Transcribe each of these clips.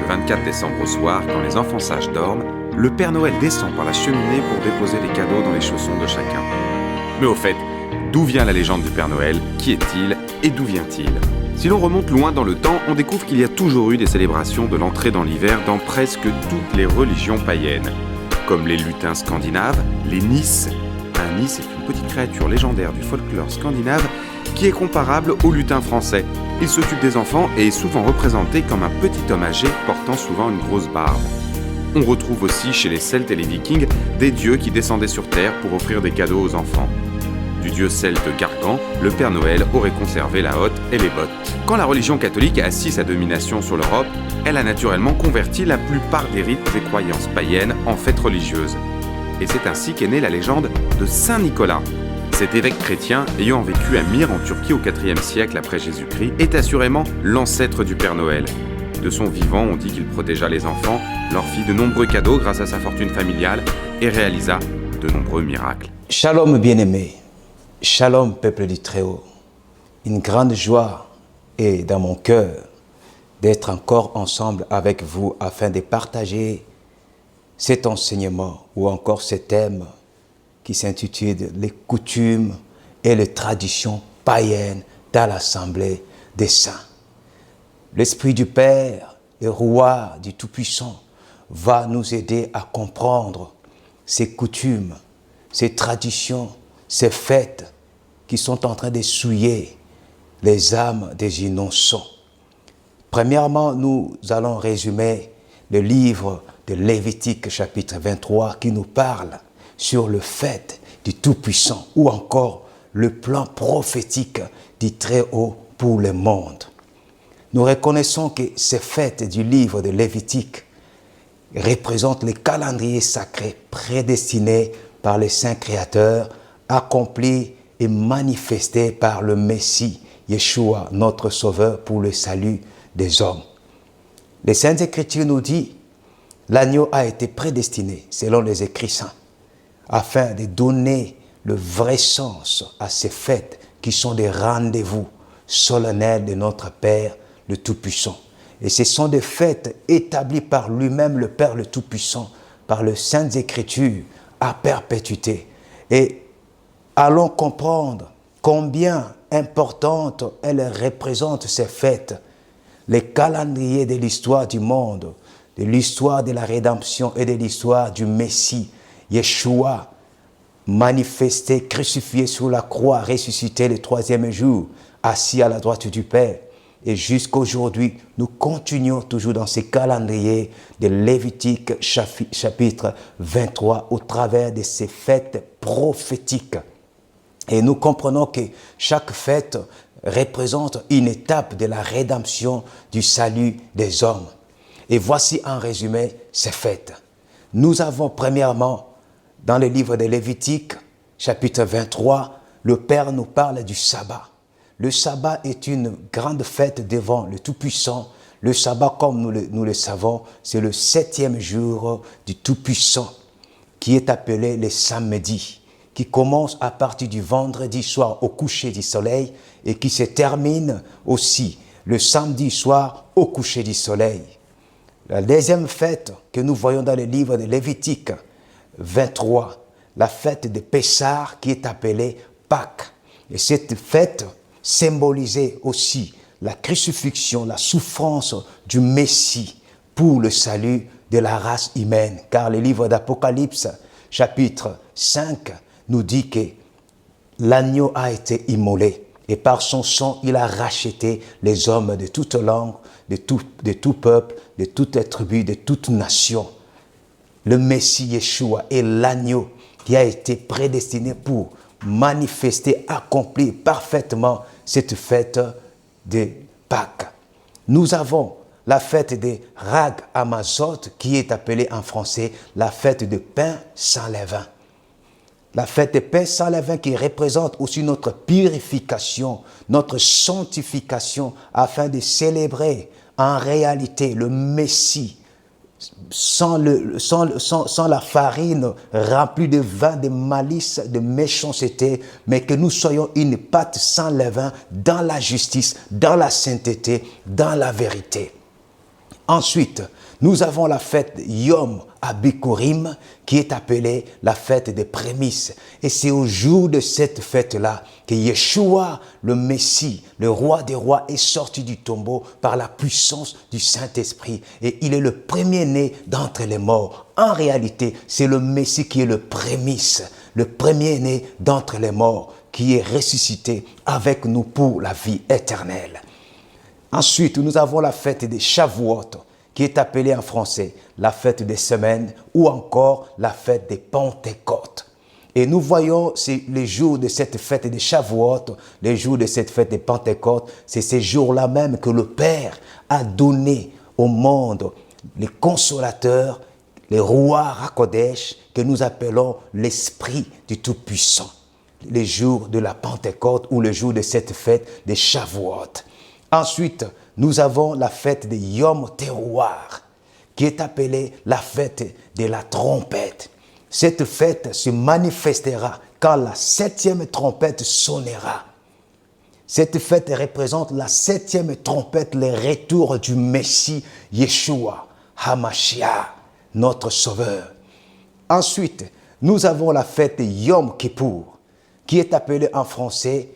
Le 24 décembre au soir, quand les enfants sages dorment, le Père Noël descend par la cheminée pour déposer les cadeaux dans les chaussons de chacun. Mais au fait, d'où vient la légende du Père Noël? Qui est-il et d'où vient-il? Si l'on remonte loin dans le temps, on découvre qu'il y a toujours eu des célébrations de l'entrée dans l'hiver dans presque toutes les religions païennes. Comme les lutins scandinaves, les Nis. Un Nis est une petite créature légendaire du folklore scandinave qui est comparable au lutin français. Il s'occupe des enfants et est souvent représenté comme un petit homme âgé portant souvent une grosse barbe. On retrouve aussi chez les Celtes et les Vikings des dieux qui descendaient sur Terre pour offrir des cadeaux aux enfants. Du dieu celte Gargan, le Père Noël aurait conservé la hotte et les bottes. Quand la religion catholique a assis sa domination sur l'Europe, elle a naturellement converti la plupart des rites et croyances païennes en fêtes religieuses. Et c'est ainsi qu'est née la légende de Saint Nicolas. Cet évêque chrétien, ayant vécu à Myre en Turquie au IVe siècle après Jésus-Christ, est assurément l'ancêtre du Père Noël. De son vivant, on dit qu'il protégea les enfants, leur fit de nombreux cadeaux grâce à sa fortune familiale et réalisa de nombreux miracles. Shalom bien-aimés, shalom peuple du Très-Haut. Une grande joie est dans mon cœur d'être encore ensemble avec vous afin de partager cet enseignement ou encore ce thème qui s'intitule « Les coutumes et les traditions païennes dans l'Assemblée des Saints ». L'Esprit du Père, le Roi du Tout-Puissant, va nous aider à comprendre ces coutumes, ces traditions, ces fêtes qui sont en train de souiller les âmes des innocents. Premièrement, nous allons résumer le livre de Lévitique, chapitre 23, qui nous parle sur le fait du Tout-Puissant ou encore le plan prophétique du Très-Haut pour le monde. Nous reconnaissons que ces fêtes du livre de Lévitique représentent les calendriers sacrés prédestinés par les saints créateurs, accomplis et manifestés par le Messie, Yeshua, notre Sauveur, pour le salut des hommes. Les Saintes Écritures nous disent l'agneau a été prédestiné, selon les écrits saints, afin de donner le vrai sens à ces fêtes qui sont des rendez-vous solennels de notre Père, le Tout-Puissant. Et ce sont des fêtes établies par lui-même, le Père, le Tout-Puissant, par les Saintes Écritures, à perpétuité. Et allons comprendre combien importantes elles représentent ces fêtes, les calendriers de l'histoire du monde, de l'histoire de la rédemption et de l'histoire du Messie, Yeshua, manifesté, crucifié sur la croix, ressuscité le troisième jour, assis à la droite du Père. Et jusqu'aujourd'hui, nous continuons toujours dans ces calendriers de Lévitique chapitre 23 au travers de ces fêtes prophétiques. Et nous comprenons que chaque fête représente une étape de la rédemption du salut des hommes. Et voici en résumé ces fêtes. Nous avons premièrement, dans le livre de Lévitique, chapitre 23, le Père nous parle du sabbat. Le sabbat est une grande fête devant le Tout-Puissant. Le sabbat, comme nous le savons, c'est le 7e jour du Tout-Puissant, qui est appelé le samedi, qui commence à partir du vendredi soir au coucher du soleil et qui se termine aussi le samedi soir au coucher du soleil. La deuxième fête que nous voyons dans le livre de Lévitique 23, la fête de Pessah qui est appelée Pâques. Et cette fête symbolisait aussi la crucifixion, la souffrance du Messie pour le salut de la race humaine. Car le livre d'Apocalypse, chapitre 5, nous dit que l'agneau a été immolé et par son sang, il a racheté les hommes de toute langue, de tout peuple, de toute tribu, de toute nation. Le Messie Yeshua est l'agneau qui a été prédestiné pour manifester, accomplir parfaitement cette fête de Pâques. Nous avons la fête des Rag Amazot, qui est appelée en français la fête de pain sans levain. La fête des pains sans levain qui représente aussi notre purification, notre sanctification, afin de célébrer en réalité le Messie, sans la farine remplie de vin, de malice, de méchanceté, mais que nous soyons une pâte sans levain dans la justice, dans la sainteté, dans la vérité. Ensuite, nous avons la fête Yom Abikurim, qui est appelée la fête des prémices. Et c'est au jour de cette fête-là que Yeshua, le Messie, le roi des rois, est sorti du tombeau par la puissance du Saint-Esprit. Et il est le premier-né d'entre les morts. En réalité, c'est le Messie qui est le prémisse, le premier-né d'entre les morts, qui est ressuscité avec nous pour la vie éternelle. Ensuite, nous avons la fête des Shavuot, qui est appelée en français la fête des semaines ou encore la fête des Pentecôtes. Et nous voyons les jours de cette fête des Shavuot, les jours de cette fête des Pentecôtes, c'est ces jours-là même que le Père a donné au monde les consolateurs, les Ruach HaKodesh, que nous appelons l'Esprit du Tout-Puissant. Les jours de la Pentecôte ou le jour de cette fête des Shavuot. Ensuite, nous avons la fête de Yom Teruah, qui est appelée la fête de la trompette. Cette fête se manifestera quand la 7e trompette sonnera. Cette fête représente la 7e trompette, le retour du Messie Yeshua, HaMashiach, notre Sauveur. Ensuite, nous avons la fête de Yom Kippour, qui est appelée en français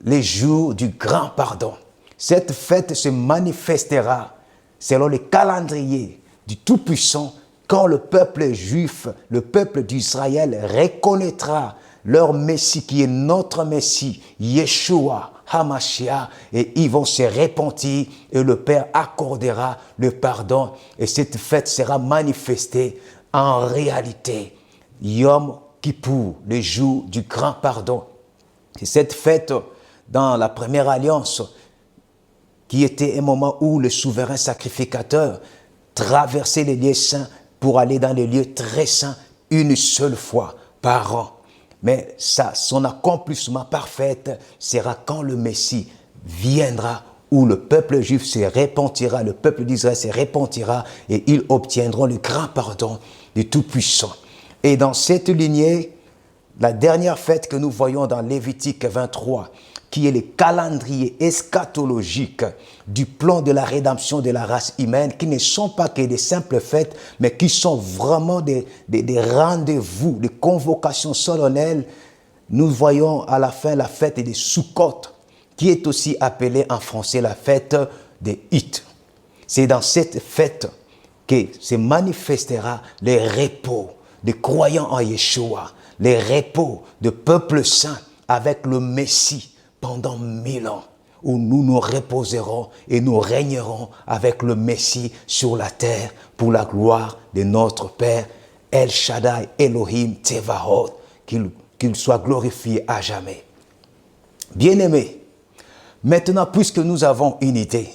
les jours du grand pardon. Cette fête se manifestera selon le calendrier du Tout-Puissant quand le peuple juif, le peuple d'Israël reconnaîtra leur Messie qui est notre Messie, Yeshua, HaMashiach, et ils vont se repentir et le Père accordera le pardon et cette fête sera manifestée en réalité. Yom Kippour, le jour du grand pardon. C'est cette fête dans la première alliance qui était un moment où le souverain sacrificateur traversait les lieux saints pour aller dans les lieux très saints une seule fois par an. Mais son accomplissement parfait sera quand le Messie viendra, où le peuple juif se repentira, le peuple d'Israël se repentira et ils obtiendront le grand pardon du Tout-Puissant. Et dans cette lignée, la dernière fête que nous voyons dans Lévitique 23, qui est le calendrier eschatologique du plan de la rédemption de la race humaine, qui ne sont pas que des simples fêtes, mais qui sont vraiment des rendez-vous, des convocations solennelles. Nous voyons à la fin la fête des Sukkot, qui est aussi appelée en français la fête des Hit. C'est dans cette fête que se manifestera le repos des croyants en Yeshua, le repos de peuple saint avec le Messie, pendant 1000 ans, où nous nous reposerons et nous régnerons avec le Messie sur la terre pour la gloire de notre Père, El Shaddai, Elohim, Tsevaot, qu'il soit glorifié à jamais. Bien-aimés, maintenant, puisque nous avons une idée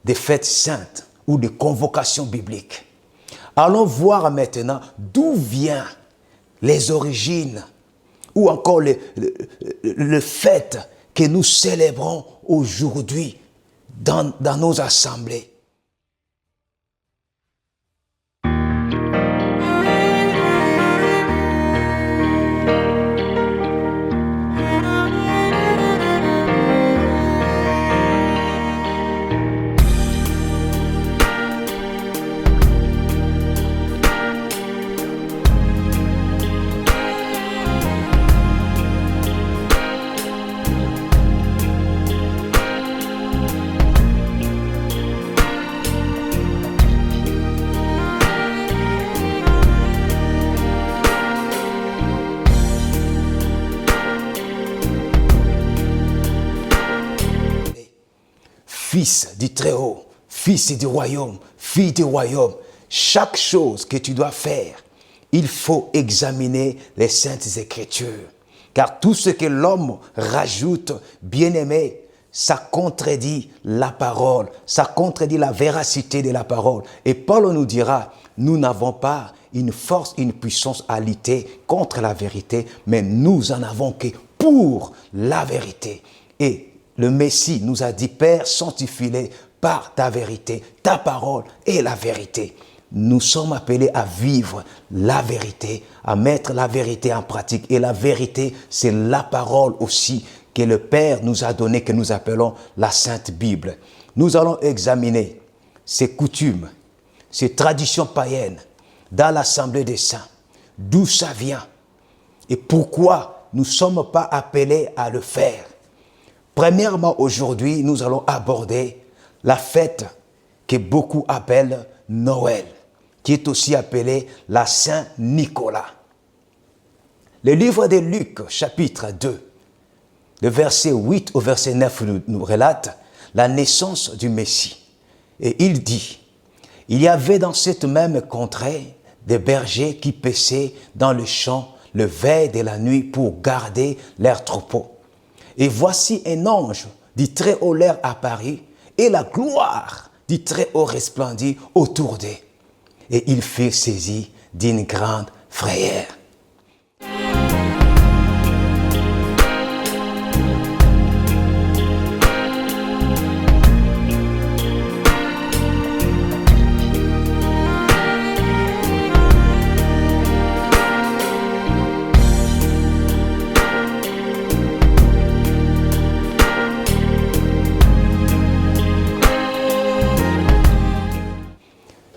des fêtes saintes ou des convocations bibliques, allons voir maintenant d'où viennent les origines ou encore le fait que nous célébrons aujourd'hui dans nos assemblées. fils du Très-Haut, fils du royaume, fille du royaume, chaque chose que tu dois faire, il faut examiner les saintes écritures. Car tout ce que l'homme rajoute, bien-aimé, ça contredit la parole, ça contredit la véracité de la parole. Et Paul nous dira, nous n'avons pas une force, une puissance à lutter contre la vérité, mais nous en avons que pour la vérité. Et le Messie nous a dit, Père, sanctifie-les par ta vérité, ta parole est la vérité. Nous sommes appelés à vivre la vérité, à mettre la vérité en pratique. Et la vérité, c'est la parole aussi que le Père nous a donnée, que nous appelons la Sainte Bible. Nous allons examiner ces coutumes, ces traditions païennes dans l'Assemblée des Saints. D'où ça vient et pourquoi nous ne sommes pas appelés à le faire. Premièrement, aujourd'hui, nous allons aborder la fête que beaucoup appellent Noël, qui est aussi appelée la Saint-Nicolas. Le livre de Luc, chapitre 2, le verset 8 au verset 9 nous relate la naissance du Messie. Et il dit, il y avait dans cette même contrée des bergers qui paissaient dans le champ le veille de la nuit pour garder leurs troupeaux. Et voici un ange du Très-Haut leur apparut, et la gloire du Très-Haut resplendit autour d'eux. Et ils furent saisis d'une grande frayeur.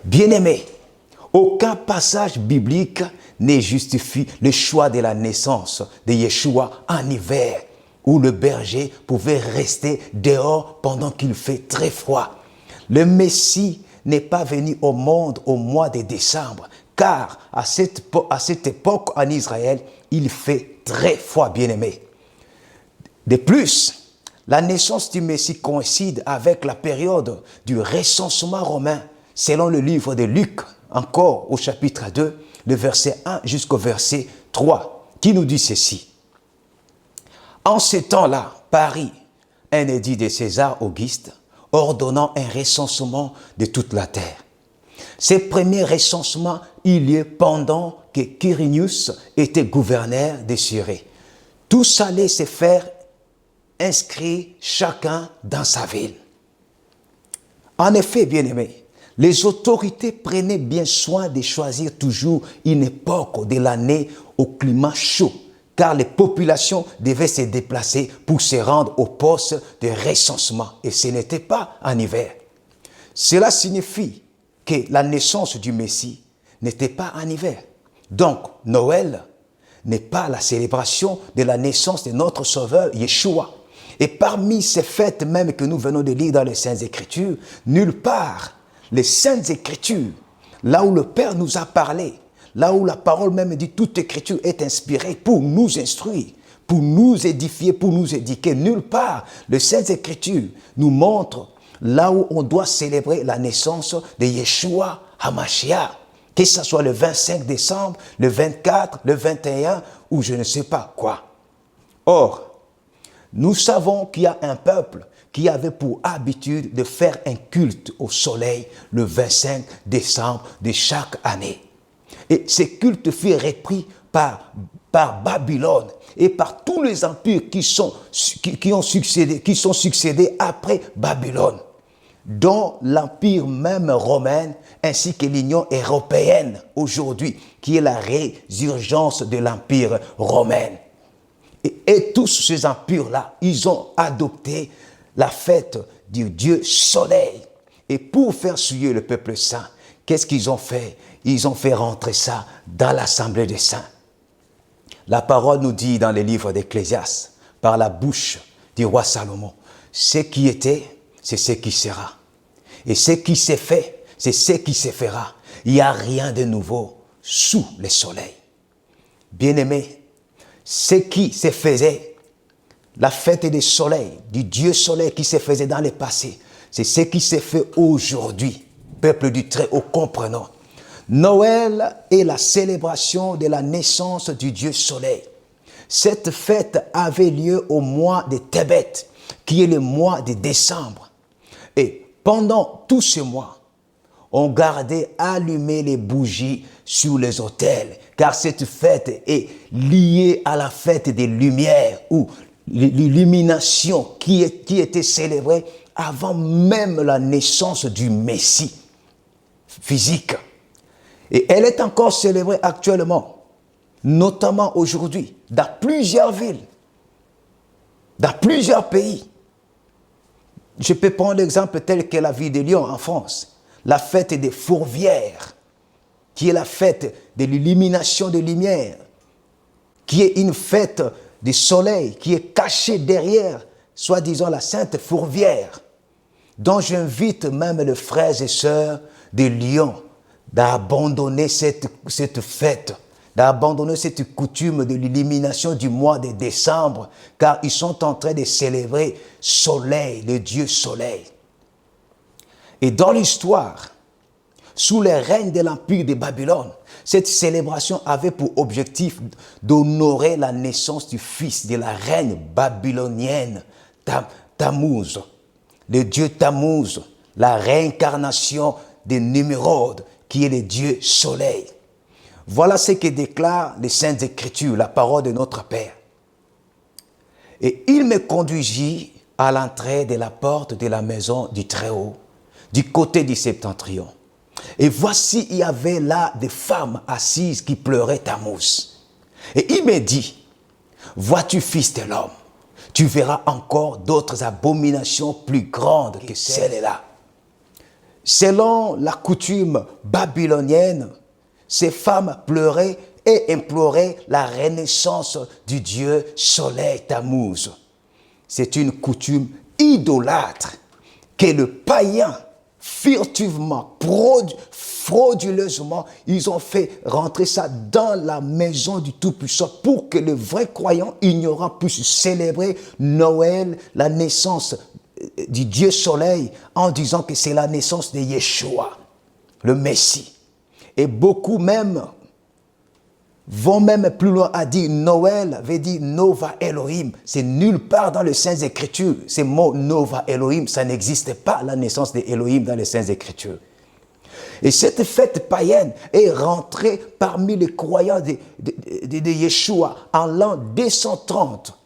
Bien-aimés, aucun passage biblique ne justifie le choix de la naissance de Yeshua en hiver, où le berger pouvait rester dehors pendant qu'il fait très froid. Le Messie n'est pas venu au monde au mois de décembre, car à cette époque en Israël, il fait très froid, bien-aimés. De plus, la naissance du Messie coïncide avec la période du recensement romain, selon le livre de Luc, encore au chapitre 2, le verset 1 jusqu'au verset 3, qui nous dit ceci. En ce temps-là, Paris, un édit de César Auguste, ordonnant un recensement de toute la terre. Ce premier recensement eut lieu pendant que Quirinius était gouverneur de Cyrée. Tous allaient se faire inscrire chacun dans sa ville. En effet, bien-aimés, les autorités prenaient bien soin de choisir toujours une époque de l'année au climat chaud, car les populations devaient se déplacer pour se rendre au poste de recensement, et ce n'était pas en hiver. Cela signifie que la naissance du Messie n'était pas en hiver. Donc, Noël n'est pas la célébration de la naissance de notre Sauveur Yeshua. Et parmi ces fêtes même que nous venons de lire dans les Saintes Écritures, nulle part les Saintes Écritures, là où le Père nous a parlé, là où la parole même dit toute Écriture est inspirée pour nous instruire, pour nous édifier, pour nous éduquer. Nulle part, les Saintes Écritures nous montrent là où on doit célébrer la naissance de Yeshua HaMashiach, que ce soit le 25 décembre, le 24, le 21 ou je ne sais pas quoi. Or, nous savons qu'il y a un peuple qui avait pour habitude de faire un culte au soleil le 25 décembre de chaque année. Et ce culte fut repris par Babylone et par tous les empires qui sont succédés après Babylone, dont l'empire même romain ainsi que l'Union européenne aujourd'hui, qui est la résurgence de l'empire romain. Et tous ces empires-là, ils ont adopté la fête du Dieu Soleil. Et pour faire souiller le peuple saint, qu'est-ce qu'ils ont fait? Ils ont fait rentrer ça dans l'Assemblée des saints. La parole nous dit dans les livres d'Ecclésiaste, par la bouche du roi Salomon, ce qui était, c'est ce qui sera. Et ce qui s'est fait, c'est ce qui se fera. Il n'y a rien de nouveau sous le soleil. Bien-aimés, ce qui se faisait, la fête des soleils, du Dieu soleil qui se faisait dans le passé, C'est ce qui s'est fait aujourd'hui, peuple du Très-Haut, comprenons. Noël est la célébration de la naissance du Dieu Soleil. Cette fête avait lieu au mois de Tébet, qui est le mois de décembre. Et pendant tout ce mois, on gardait allumées les bougies sur les autels, car cette fête est liée à la fête des Lumières, ou l'illumination qui était célébrée avant même la naissance du Messie physique. Et elle est encore célébrée actuellement, notamment aujourd'hui, dans plusieurs villes, dans plusieurs pays. Je peux prendre l'exemple tel que la ville de Lyon en France, la fête des Fourvières, qui est la fête de l'illumination des lumières, qui est une fête du soleil, qui est cachée derrière, soi-disant la Sainte Fourvière, dont j'invite même les frères et sœurs de Lyon d'abandonner cette fête, d'abandonner cette coutume de l'illumination du mois de décembre, car ils sont en train de célébrer Soleil, le Dieu Soleil. Et dans l'histoire, sous le règne de l'Empire de Babylone, cette célébration avait pour objectif d'honorer la naissance du fils de la reine babylonienne, Tammuz, le dieu Tammuz, la réincarnation de Nimrod, qui est le Dieu Soleil. Voilà ce que déclarent les Saintes Écritures, la parole de notre Père. Et il me conduisit à l'entrée de la porte de la maison du Très-Haut, du côté du septentrion. Et voici, il y avait là des femmes assises qui pleuraient Tammuz. Et il me dit, vois-tu, fils de l'homme, tu verras encore d'autres abominations plus grandes que celles-là. Selon la coutume babylonienne, ces femmes pleuraient et imploraient la renaissance du Dieu Soleil Tammuz. C'est une coutume idolâtre que le païen, furtivement, frauduleusement, ils ont fait rentrer ça dans la maison du Tout-Puissant pour que le vrai croyant ignorant puisse célébrer Noël, la naissance du Dieu Soleil, en disant que c'est la naissance de Yeshua, le Messie. Et beaucoup même vont même plus loin à dire Noël veut dire Nova Elohim. C'est nulle part dans les Saintes Écritures. Ce mot Nova Elohim, ça n'existe pas, la naissance de Elohim dans les Saintes Écritures. Et cette fête païenne est rentrée parmi les croyants de Yeshua en l'an 230.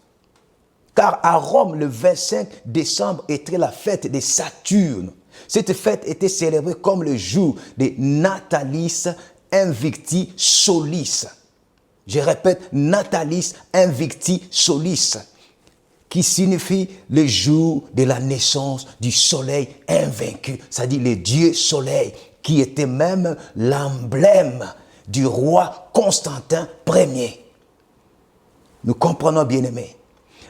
Car à Rome, le 25 décembre était la fête de Saturne. Cette fête était célébrée comme le jour de Natalis Invicti Solis. Je répète, Natalis Invicti Solis, qui signifie le jour de la naissance du soleil invaincu, c'est-à-dire le Dieu Soleil, qui était même l'emblème du roi Constantin Ier. Nous comprenons, bien-aimés.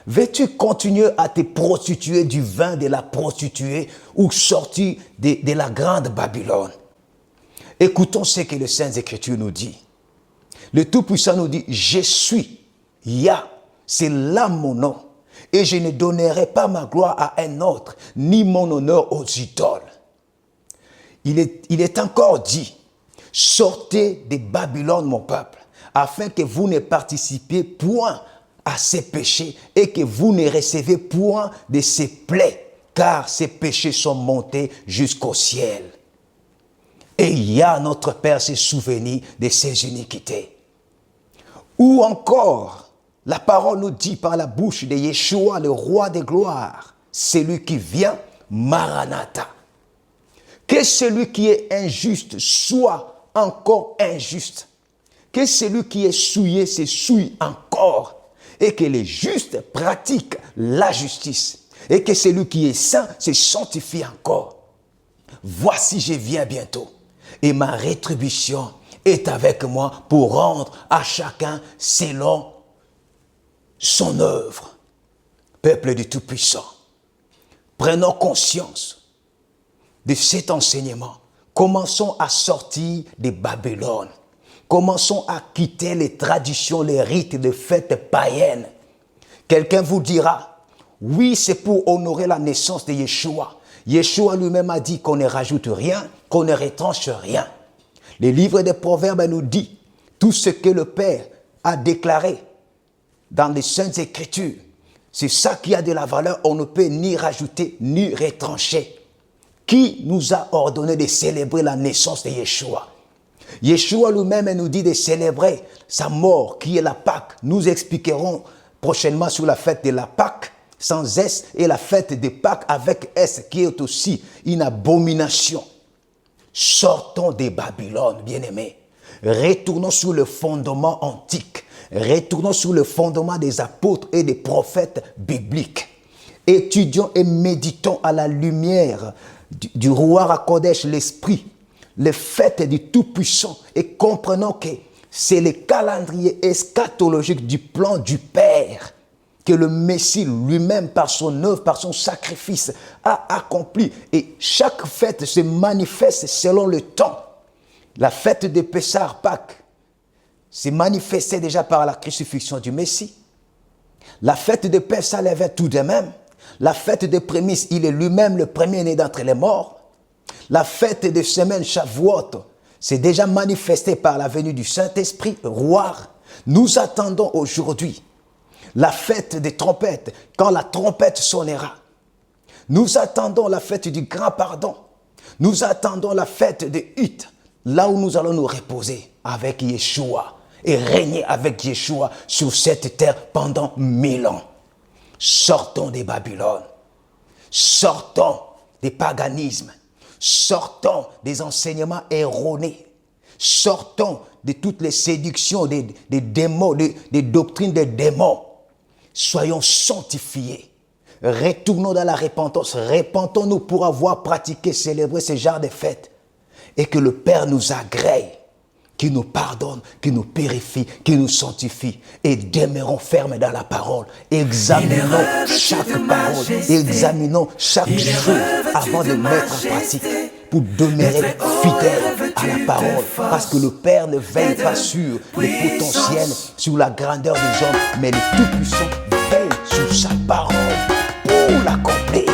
Veux-tu continuer à te prostituer du vin de la prostituée ou sortir de la grande Babylone? Écoutons ce que les Saintes Écritures nous disent. Le Tout-Puissant nous dit, je suis Yah, c'est là mon nom, et je ne donnerai pas ma gloire à un autre, ni mon honneur aux idoles. Il est encore dit, sortez de Babylone, mon peuple, afin que vous ne participiez point à ces péchés et que vous ne recevez point de ces plaies, car ces péchés sont montés jusqu'au ciel. Et Yah, notre Père, s'est souvenu de ses iniquités. Ou encore, la parole nous dit par la bouche de Yeshua, le roi de gloire, celui qui vient, Maranatha. Que celui qui est injuste soit encore injuste. Que celui qui est souillé se souille encore. Et que les justes pratiquent la justice. Et que celui qui est saint se sanctifie encore. Voici, je viens bientôt. Et ma rétribution est avec moi pour rendre à chacun selon son œuvre. Peuple du Tout-Puissant, prenons conscience de cet enseignement. Commençons à sortir de Babylone. Commençons à quitter les traditions, les rites, les fêtes païennes. Quelqu'un vous dira, Oui, c'est pour honorer la naissance de Yeshua. Yeshua lui-même a dit qu'on ne rajoute rien, qu'on ne retranche rien. Le livre des Proverbes nous dit tout ce que le Père a déclaré dans les Saintes Écritures. C'est ça qui a de la valeur, on ne peut ni rajouter ni retrancher. Qui nous a ordonné de célébrer la naissance de Yeshua? Yeshua lui-même nous dit de célébrer sa mort qui est la Pâque. Nous expliquerons prochainement sur la fête de la Pâque sans S et la fête de Pâques avec S qui est aussi une abomination. Sortons de Babylone, bien-aimés. Retournons sur le fondement antique. Retournons sur le fondement des apôtres et des prophètes bibliques. Étudions et méditons à la lumière du roi Hakodesh, l'Esprit, le fait du Tout-Puissant, et comprenons que c'est le calendrier eschatologique du plan du Père que le Messie lui-même, par son œuvre, par son sacrifice, a accompli. Et chaque fête se manifeste selon le temps. La fête de Pessah, Pâques, s'est manifestée déjà par la crucifixion du Messie. La fête de Pessah l'avait tout de même. La fête des prémices, il est lui-même le premier-né d'entre les morts. La fête de semaine Shavuot s'est déjà manifestée par la venue du Saint-Esprit, roi. Nous attendons aujourd'hui la fête des trompettes, quand la trompette sonnera. Nous attendons la fête du grand pardon. Nous attendons la fête des huttes, là où nous allons nous reposer avec Yeshua et régner avec Yeshua sur cette terre pendant 1000 ans. Sortons des Babylone, sortons des paganismes, sortons des enseignements erronés, sortons de toutes les séductions des démons, des doctrines des démons. Soyons sanctifiés, retournons dans la repentance, repentons-nous pour avoir pratiqué, célébré ce genre de fêtes et que le Père nous agrée, qui nous pardonne, qui nous purifie, qui nous sanctifie et demeurons fermes dans la parole. Examinons chaque parole, examinons chaque chose avant de mettre en pratique pour demeurer fidèles à la parole. Parce que le Père ne veille pas sur le potentiel, sur la grandeur des hommes, mais le Tout-Puissant veille sur sa parole pour l'accomplir.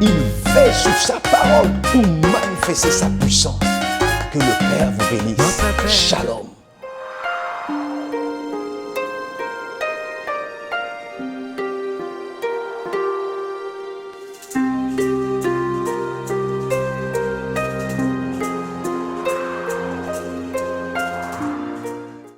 Il veille sur sa parole pour manifester sa puissance. Que le Père vous bénisse. Shalom.